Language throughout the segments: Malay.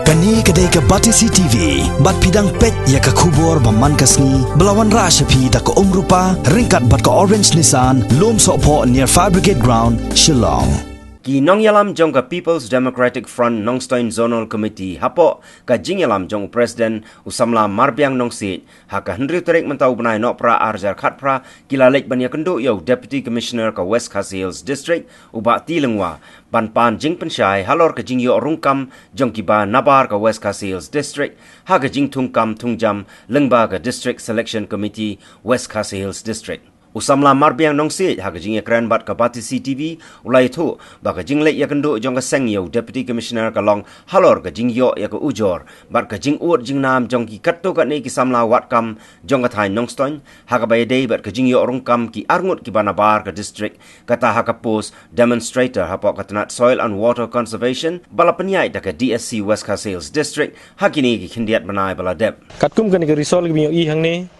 Kani kedai ke Batisi TV, bat pidang pet ya ke kubur baman kasni, belawan rashapi tak ke rupa, ringkat bat ke Orange Nissan, lom sokpo near Fire Brigade Ground, Shillong. Ki nong yalam jong ka People's Democratic Front Nongstoin Zonal Committee hapo ka jing yalam jong President usamla marbiang nongsit haka Henry Terek mentau benai nok pra arjar khat pra kila lek ban yakendo yo Deputy Commissioner ka West Khasi Hills District uba ti lengwa ban pan jing pensyai halor ka jing yo rungkam jong ki ba nabar ka West Khasi Hills District haka jing tungkam tungjam lengba ka District Selection Committee West Khasi Hills District. Usamla marbiang nongsi haka jing ekran bat ka Batisi TV ulai tu baka jing lek yakendo jong ka seng yo Deputy Commissioner ka long halor ka jing yo ya ka ujor bat ka jing ut jing nam jong ki katto ka ni ki samla wat kam jong ka thai nongstoin haka bay day bat ka jing yo rongkam ki arngut ki banabar ka district kata haka post demonstrator hapok ka tanat soil and water conservation bala penyai da ka DSC West Khasi Hills District hakini ki khindiat banai bala dep katkum kan ka risol ki i hang ni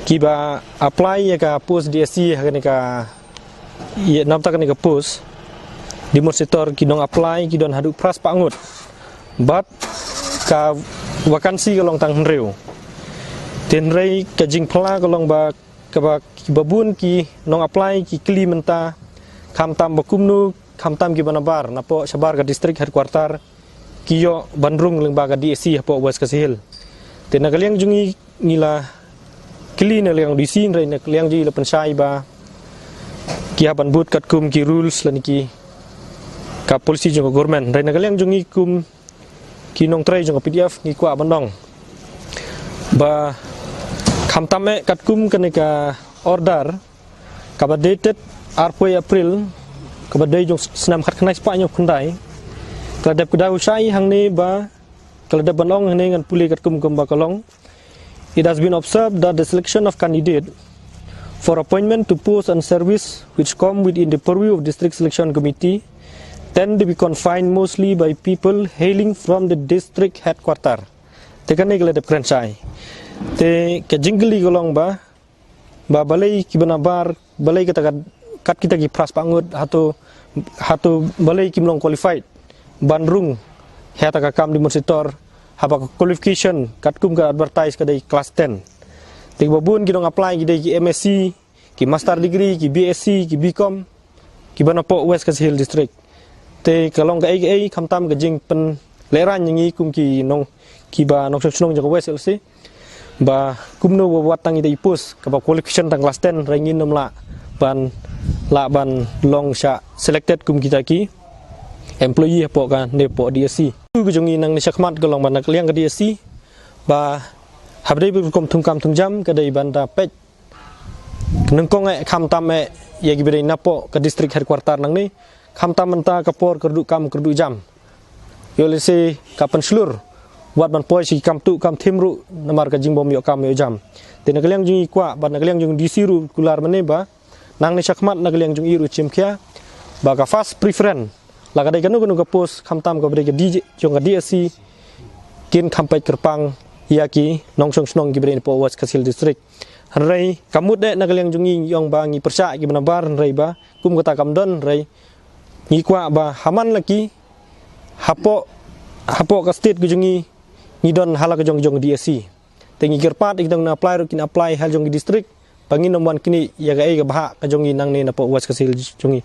kiba apply ya ka post DSC hakani ka ya namta kan ka post demonstrator ki dong apply ki don hadu pras pangut but ka vakansi ka long tang hreu tenrei ka jing phla ka long ba ka ba babun ki nong apply ki kli menta kham tam bakumnu kham tam ki banabar napo sabar ka district headquarter ki yo bandrung leng ba ka DSC hapo West Khasi Hills tenagaliang jungi ngila clean yang di sini rai nak yang ji lepan sai ba ki haban but kat kum ki rules lan ki ka polisi jong government rai nak yang jungi kum ki nong trai jong PDF ni kwa bandong ba kham tame kat kum kan ka order ka ba dated April ka ba dai jong senam khat khnai spa nyok khandai kadap kedau sai hang ni ba kadap bandong ni ngan puli kat kum ba kalong. It has been observed that the selection of candidate for appointment to post and service which come within the purview of District Selection Committee tend to be confined mostly by people hailing from the district headquarter. Tekan ni kelade franchise. Te kejingli golong ba balai kibanabar balai kita kat kita ki pras pangut hatu balai kimlong qualified bandrung hata ka kam demonstrator haba qualification katkum ka advertise ka dai class 10 te babun ki dong apply ki dai ki MSc ki master degree ki BSc ki BCom ki banapo West Khasi Hills District te kalong ka AA khamtam ka jing pen leran ngi kum ki nong ki ba nong snong jong West LC ba kumno wat tang dai post ka ba qualification tang class 10 rangin nom la ban long sha selected kum kita ki employee hapo ka nepo DSC ku jongi nang nisakmat golong banak liang ka DSC ba habdai berkom tungkam tungjam ka dai banda pet nengkong kham tam ya gibere napo ka district headquarter nang ni kham tam menta kapor kerdu kam kerdu jam yo lese kapan slur wat ban poi si kam tu kam thimru namar ka jingbom yo kam yo jam te nakaliang jungi kwa ban nakaliang jung disiru kular mane ba nang nisakmat nakaliang jung iru chimkhia ba ka fast preference la kadai kanu ka post kham tam ka bre DJ jong ka DSC kin khampai kerpang yaki nongsong snong ki bre po West Khasi Hills District hanrai kamut de nakaliang jungi yong ba ngi persa ki banabar hanrai ba kum kata kamdon rai ngi kwa ba haman laki hapo ka state ku jungi ngi don hala ka jong DSC tengi kerpat ik dong na apply hal jong district pangin nomwan kini ya ga e ga bah ka jongi nang ne na po West Khasi Hills jungi